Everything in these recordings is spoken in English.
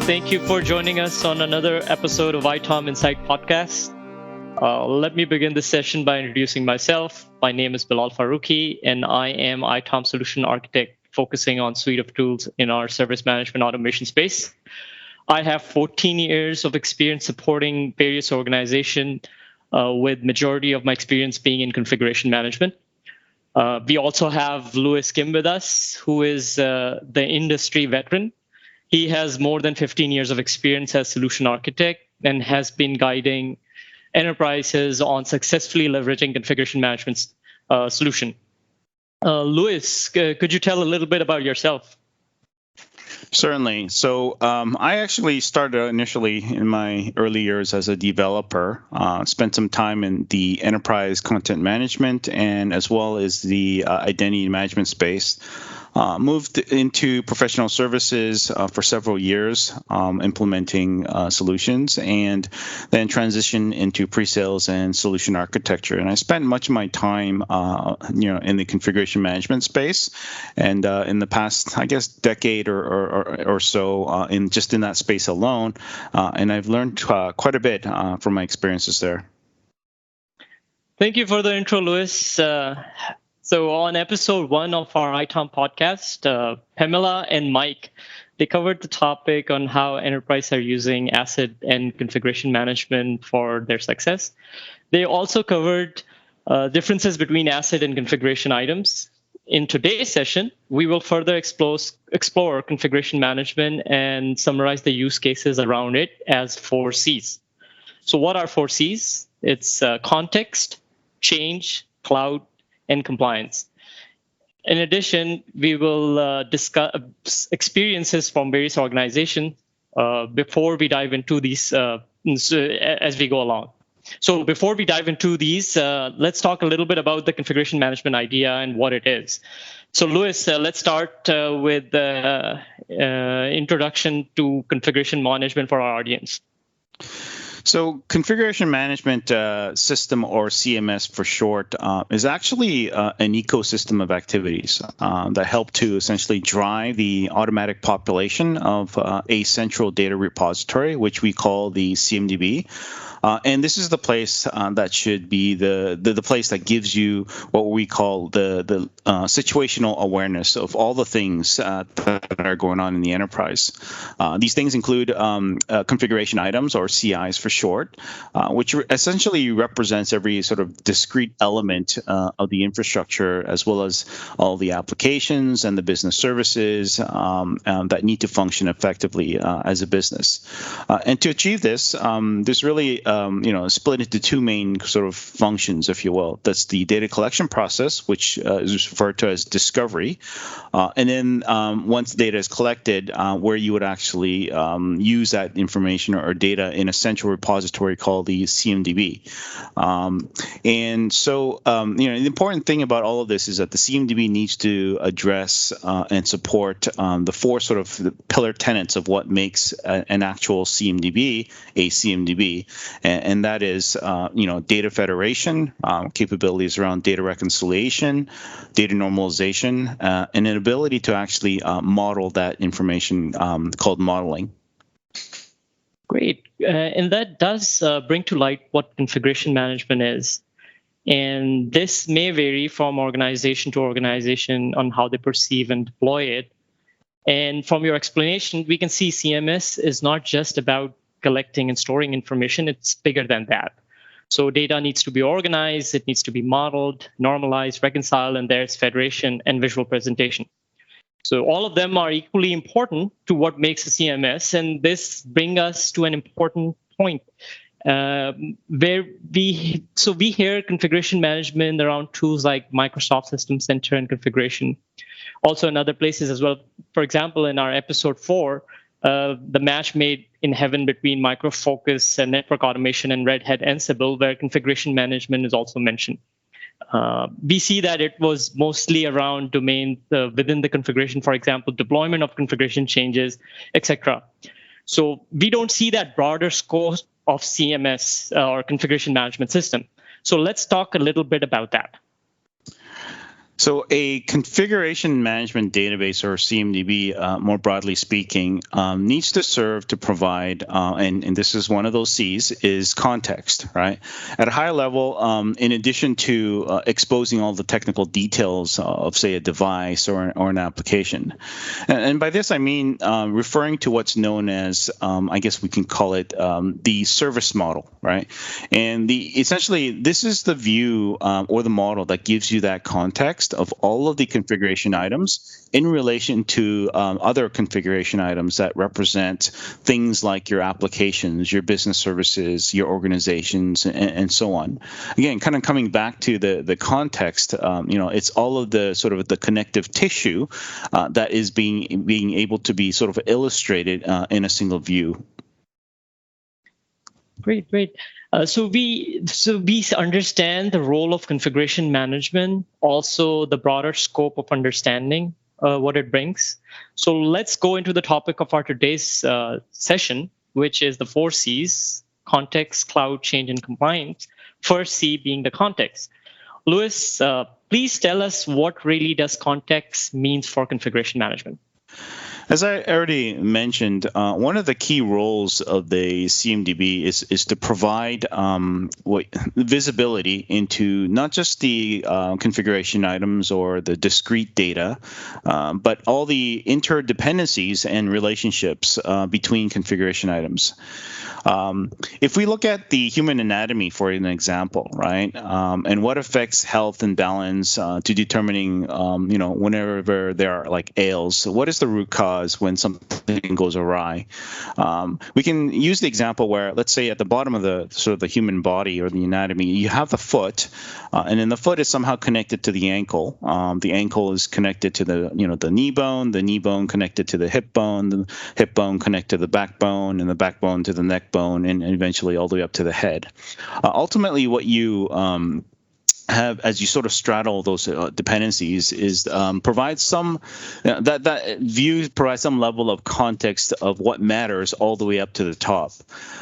Thank you for joining us on another episode of ITOM Insight Podcast. Let me begin this session by introducing myself. My name is Bilal Farooqui, and I am ITOM Solution Architect focusing on suite of tools in our service management automation space. I have 14 years of experience supporting various organizations, with majority of my experience being in configuration management. We also have Louis Kim with us, who is the industry veteran. He has more than 15 years of experience as solution architect and has been guiding enterprises on successfully leveraging configuration management solution. Louis, could you tell a little bit about yourself? Certainly. So I actually started initially in my early years as a developer, spent some time in the enterprise content management and as well as the identity management space. Moved into professional services for several years, implementing solutions, and then transitioned into pre-sales and solution architecture. And I spent much of my time, in the configuration management space, and in the past, I guess, decade or so, in that space alone. And I've learned quite a bit from my experiences there. Thank you for the intro, Louis. So on episode 1 of our ITOM podcast, Pamela and Mike, they covered the topic on how enterprises are using asset and configuration management for their success. They also covered differences between asset and configuration items. In today's session, we will further explore configuration management and summarize the use cases around it as 4 C's. So what are 4 C's? It's context, change, cloud, and compliance. In addition, we will discuss experiences from various organizations before we dive into these as we go along. So before we dive into these, let's talk a little bit about the configuration management idea and what it is. So Louis, let's start with the introduction to configuration management for our audience. So configuration management system, or CMS for short, is actually an ecosystem of activities that help to essentially drive the automatic population of a central data repository, which we call the CMDB. And this is the place that should be the place that gives you what we call the situational awareness of all the things that are going on in the enterprise. These things include configuration items, or CIs for short, which essentially represents every sort of discrete element of the infrastructure, as well as all the applications and the business services that need to function effectively as a business. And to achieve this, there's really split into 2 main sort of functions, if you will. That's the data collection process, which is referred to as discovery. And then once data is collected, where you would actually use that information or data in a central repository called the CMDB. And so, the important thing about all of this is that the CMDB needs to address and support the 4 sort of pillar tenets of what makes an actual CMDB a CMDB. And that is, data federation, capabilities around data reconciliation, data normalization, and an ability to actually model that information called modeling. Great. And that does bring to light what configuration management is. And this may vary from organization to organization on how they perceive and deploy it. And from your explanation, we can see CMS is not just about collecting and storing information. It's bigger than that. So data needs to be organized, it needs to be modeled, normalized, reconciled, and there's federation and visual presentation. So all of them are equally important to what makes a CMS. And this brings us to an important point where we hear configuration management around tools like Microsoft System Center and configuration. Also in other places as well. For example, in our episode 4, the match made in heaven between Micro Focus and network automation and Red Hat Ansible, where configuration management is also mentioned. We see that it was mostly around domains within the configuration, for example, deployment of configuration changes, etc. So we don't see that broader scope of CMS or configuration management system. So let's talk a little bit about that. So a configuration management database, or CMDB, more broadly speaking, needs to serve to provide, and this is one of those C's, is context, right? At a higher level, in addition to exposing all the technical details of, say, a device or an application. And by this, I mean referring to what's known as, I guess we can call it the service model, right? And essentially, this is the view or the model that gives you that context of all of the configuration items in relation to other configuration items that represent things like your applications, your business services, your organizations, and so on. Again, kind of coming back to the context, it's all of the sort of the connective tissue that is being able to be sort of illustrated in a single view. Great, great. So we understand the role of configuration management, also the broader scope of understanding what it brings. So let's go into the topic of our today's session, which is the 4 C's: context, cloud, change, and compliance. First C being the context. Louis, please tell us what really does context means for configuration management. As I already mentioned, one of the key roles of the CMDB is to provide visibility into not just the configuration items or the discrete data, but all the interdependencies and relationships between configuration items. If we look at the human anatomy, for an example, right, and what affects health and balance to determining, whenever there are like ails, what is the root cause when something goes awry? We can use the example where, let's say, at the bottom of the sort of the human body or the anatomy, you have the foot, and then the foot is somehow connected to the ankle. The ankle is connected to the knee bone connected to the hip bone connected to the backbone, and the backbone to the neck bone, and eventually all the way up to the head. Ultimately, what you have as you sort of straddle those dependencies is provide some that view provides some level of context of what matters all the way up to the top.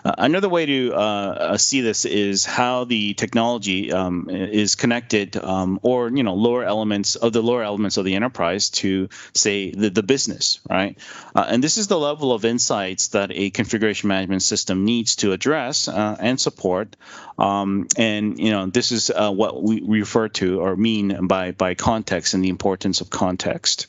Another way to see this is how the technology is connected, or lower elements of the enterprise to, say, the business, right? And this is the level of insights that a configuration management system needs to address and support. And this is what we refer to or mean by context and the importance of context.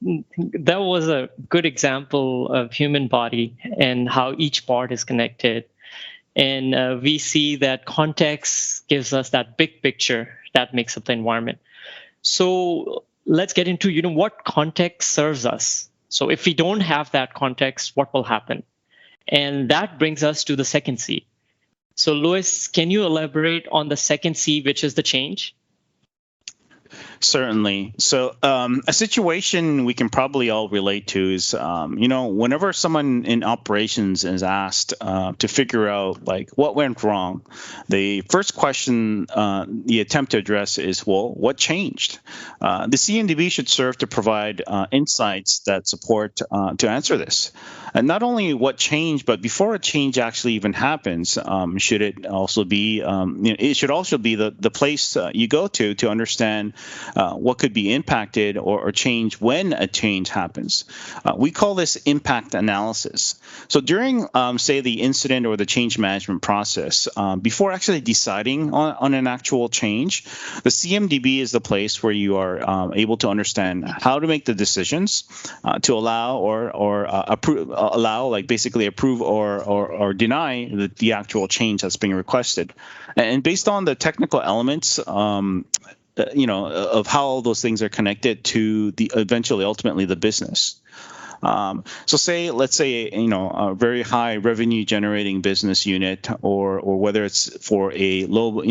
That was a good example of human body and how each part is connected. And we see that context gives us that big picture that makes up the environment. So let's get into, what context serves us. So if we don't have that context, what will happen? And that brings us to the second C. So Louis, can you elaborate on the second C, which is the change? Certainly. So a situation we can probably all relate to is, whenever someone in operations is asked to figure out like what went wrong, the first question the attempt to address is, well, what changed? The CMDB should serve to provide insights that support to answer this. And not only what changed, but before a change actually even happens, should it also be, it should also be the place you go to understand what could be impacted or changed when a change happens. We call this impact analysis. So during, say, the incident or the change management process, before actually deciding on an actual change, the CMDB is the place where you are able to understand how to make the decisions to allow or approve, basically approve or deny the actual change that's being requested. And based on the technical elements, of how all those things are connected to ultimately the business. So let's say, a very high revenue generating business unit, or whether it's for a low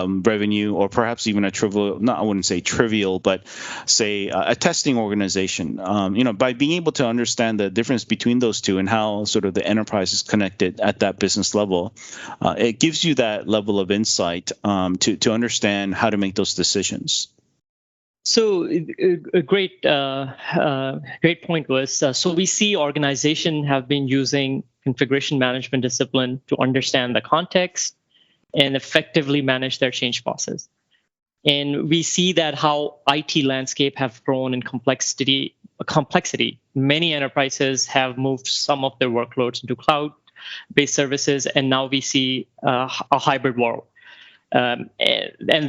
revenue, or perhaps even a trivial, I wouldn't say trivial, but say a testing organization, by being able to understand the difference between those two and how sort of the enterprise is connected at that business level, it gives you that level of insight to understand how to make those decisions. So a great point was, so we see organizations have been using configuration management discipline to understand the context and effectively manage their change process. And we see that how IT landscape have grown in complexity. Many enterprises have moved some of their workloads into cloud-based services, and now we see a hybrid world. And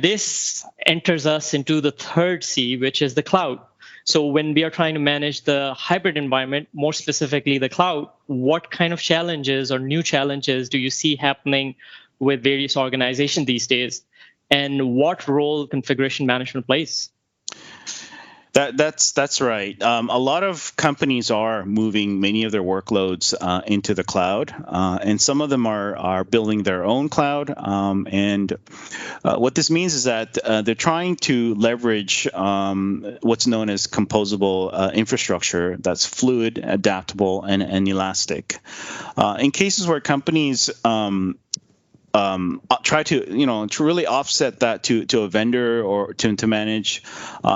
this enters us into the third C, which is the cloud. So when we are trying to manage the hybrid environment, more specifically the cloud, what kind of challenges or new challenges do you see happening with various organizations these days? And what role configuration management plays? That's right. A lot of companies are moving many of their workloads into the cloud, and some of them are building their own cloud. And what this means is that they're trying to leverage what's known as composable infrastructure that's fluid, adaptable, and elastic. In cases where companies try to really offset that to a vendor or to manage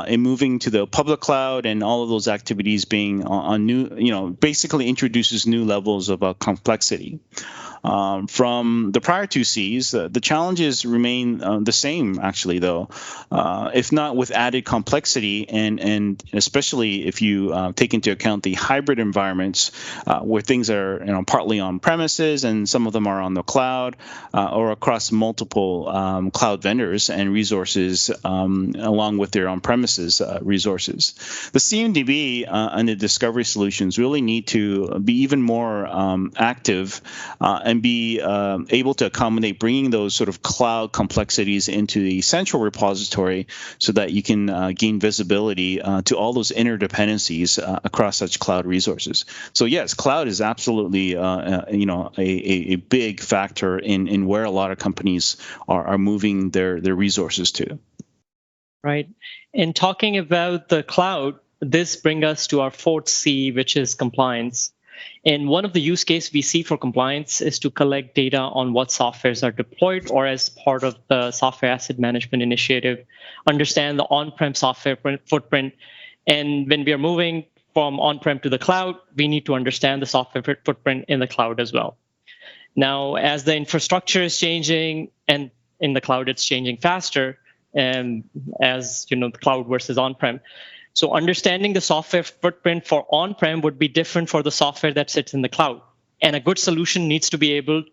in moving to the public cloud, and all of those activities being on new, basically introduces new levels of complexity. From the prior two Cs, the challenges remain the same, actually, though, if not with added complexity, and especially if you take into account the hybrid environments where things are partly on premises and some of them are on the cloud or across multiple cloud vendors and resources along with their on-premises resources. The CMDB and the discovery solutions really need to be even more active and be able to accommodate bringing those sort of cloud complexities into the central repository so that you can gain visibility to all those interdependencies across such cloud resources. So yes, cloud is absolutely a big factor in where a lot of companies are moving their resources to. Right. And talking about the cloud, this brings us to our fourth C, which is compliance. And one of the use cases we see for compliance is to collect data on what softwares are deployed, or as part of the software asset management initiative, understand the on-prem software footprint. And when we are moving from on-prem to the cloud, we need to understand the software footprint in the cloud as well. Now, as the infrastructure is changing, and in the cloud it's changing faster, and as the cloud versus on-prem. So understanding the software footprint for on-prem would be different for the software that sits in the cloud. And a good solution needs to be able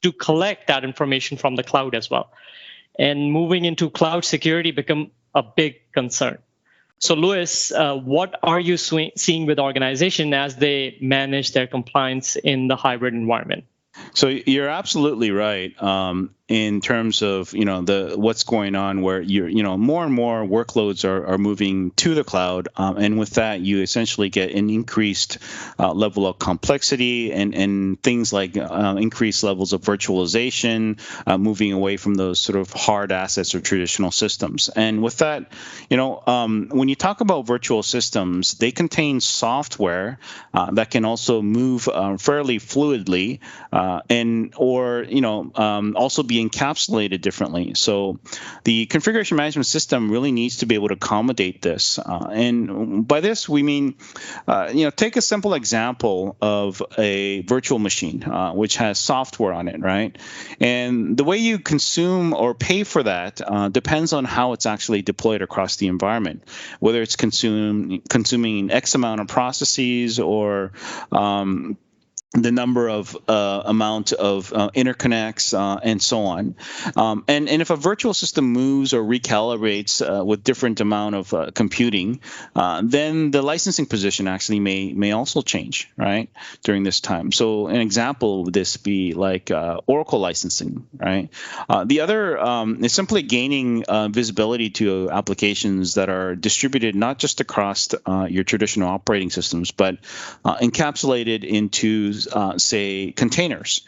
to collect that information from the cloud as well. And moving into cloud security become a big concern. So Louis, what are you seeing with organization as they manage their compliance in the hybrid environment? So you're absolutely right in terms of what's going on, where more and more workloads are moving to the cloud, and with that you essentially get an increased level of complexity and things like increased levels of virtualization, moving away from those sort of hard assets or traditional systems. And with that, when you talk about virtual systems, they contain software that can also move fairly fluidly. Also be encapsulated differently. So the configuration management system really needs to be able to accommodate this. And by this, we mean, take a simple example of a virtual machine, which has software on it, right? And the way you consume or pay for that depends on how it's actually deployed across the environment, whether it's consuming X amount of processes or the number of amount of interconnects and so on. And if a virtual system moves or recalibrates with different amount of computing, then the licensing position actually may also change, right, during this time. So an example would this be like Oracle licensing, right? The other is simply gaining visibility to applications that are distributed not just across your traditional operating systems, but encapsulated into say containers.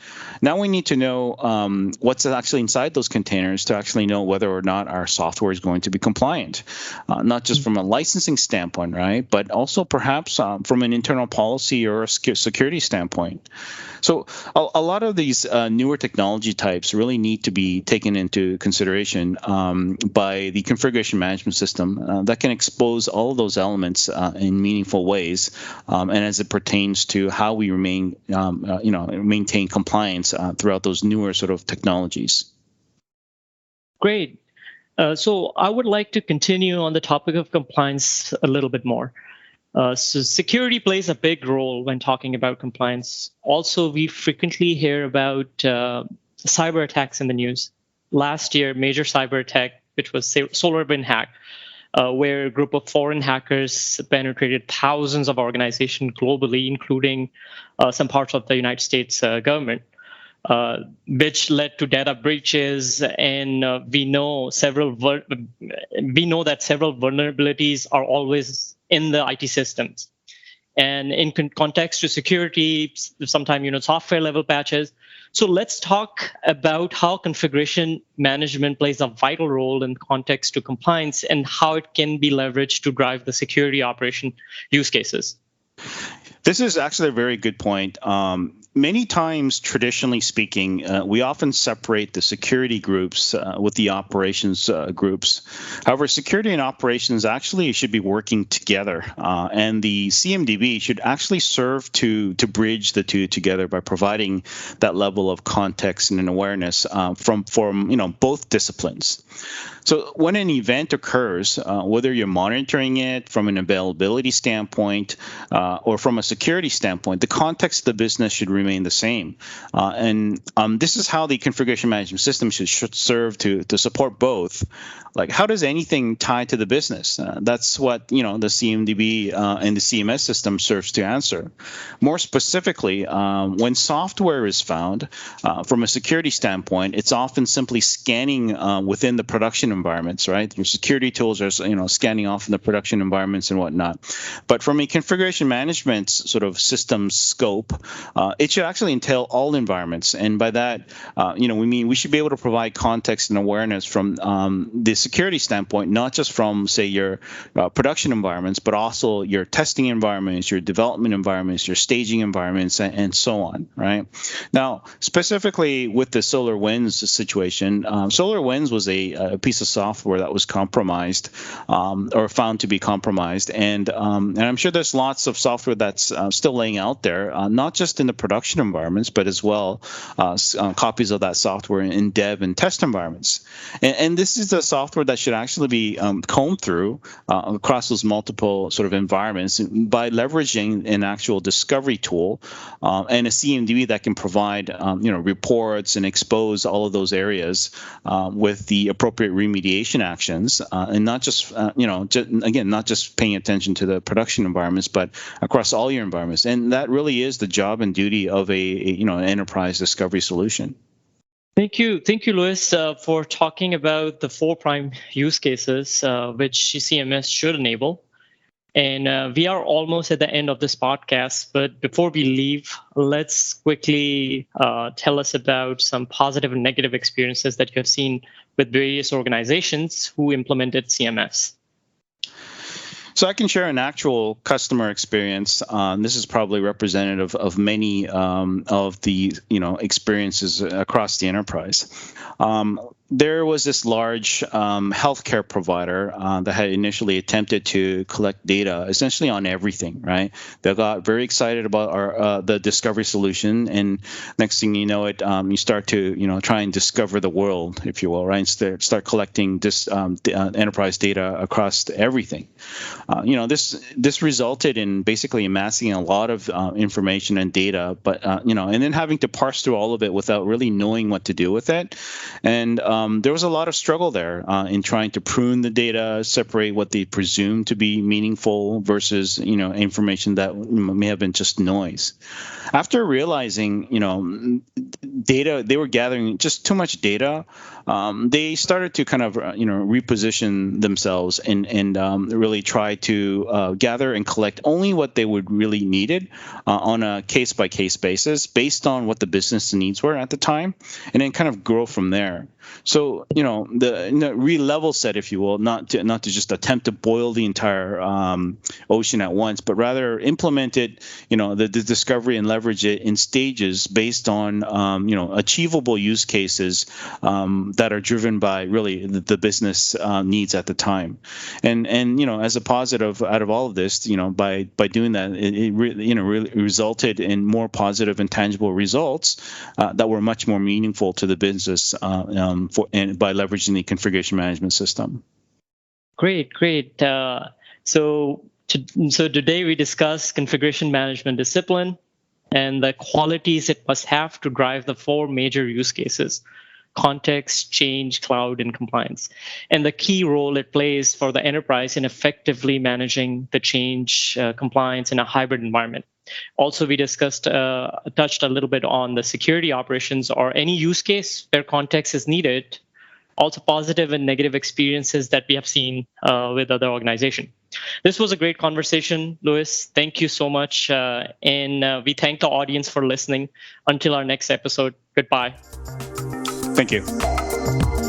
Now we need to know what's actually inside those containers to actually know whether or not our software is going to be compliant, not just from a licensing standpoint, right, but also perhaps from an internal policy or a security standpoint. So a lot of these newer technology types really need to be taken into consideration by the configuration management system that can expose all of those elements in meaningful ways, and as it pertains to how we maintain compliance throughout those newer sort of technologies. Great. So I would like to continue on the topic of compliance a little bit more. So security plays a big role when talking about compliance. Also, we frequently hear about cyber attacks in the news. Last year, major cyber attack, which was SolarWinds hack, where a group of foreign hackers penetrated thousands of organizations globally, including some parts of the United States government. Which led to data breaches, and we know that several vulnerabilities are always in the IT systems. And in context to security, sometimes software level patches. So let's talk about how configuration management plays a vital role in context to compliance and how it can be leveraged to drive the security operation use cases. This is actually a very good point. Many times, traditionally speaking, we often separate the security groups with the operations groups. However, security and operations actually should be working together, and the CMDB should actually serve to bridge the two together by providing that level of context and awareness from both disciplines. So when an event occurs, whether you're monitoring it from an availability standpoint or from a security standpoint, the context of the business should remain the same. And this is how the configuration management system should serve to support both. Like, how does anything tie to the business? That's what the CMDB and the CMS system serves to answer. More specifically, when software is found, from a security standpoint, it's often simply scanning within the production environments, right? Your security tools are scanning off in the production environments and whatnot. But from a configuration management sort of system scope, it should actually entail all environments. And by that, we mean we should be able to provide context and awareness from the security standpoint, not just from, say, your production environments, but also your testing environments, your development environments, your staging environments, and so on, right? Now, specifically with the SolarWinds situation, SolarWinds was a piece of software that was compromised or found to be compromised, and I'm sure there's lots of software that's still laying out there, not just in the production environments, but as well copies of that software in dev and test environments. And this is a software that should actually be combed through across those multiple sort of environments by leveraging an actual discovery tool and a CMDB that can provide reports and expose all of those areas with the appropriate remediation actions, and not just not just paying attention to the production environments, but across all your environments. And that really is the job and duty of an enterprise discovery solution. Thank you, Louis, for talking about the 4 prime use cases which CMS should enable. And we are almost at the end of this podcast, but before we leave, let's quickly tell us about some positive and negative experiences that you have seen with various organizations who implemented CMS. So I can share an actual customer experience. This is probably representative of many of the experiences across the enterprise. There was this large healthcare provider that had initially attempted to collect data essentially on everything, right? They got very excited about the discovery solution, and next thing you know, you start to try and discover the world, if you will, right? And start collecting this enterprise data across everything. This resulted in basically amassing a lot of information and data, but and then having to parse through all of it without really knowing what to do with it. And there was a lot of struggle there in trying to prune the data, separate what they presume to be meaningful versus information that may have been just noise. After realizing data, they were gathering just too much data, they started to kind of reposition themselves and really try to gather and collect only what they would really needed on a case by case basis based on what the business needs were at the time, and then kind of grow from there. So the re-level set, if you will, not to just attempt to boil the entire ocean at once, but rather implement it, the discovery and leverage it in stages based on achievable use cases that are driven by really the business needs at the time. And as a positive out of all of this, by doing that, it really resulted in more positive and tangible results that were much more meaningful to the business by leveraging the configuration management system. Great. So today we discussed configuration management discipline and the qualities it must have to drive the 4 major use cases: context, change, cloud, and compliance, and the key role it plays for the enterprise in effectively managing the change, compliance in a hybrid environment. Also, we touched a little bit on the security operations or any use case where context is needed. Also, positive and negative experiences that we have seen with other organizations. This was a great conversation, Louis. Thank you so much. And we thank the audience for listening. Until our next episode, goodbye. Thank you.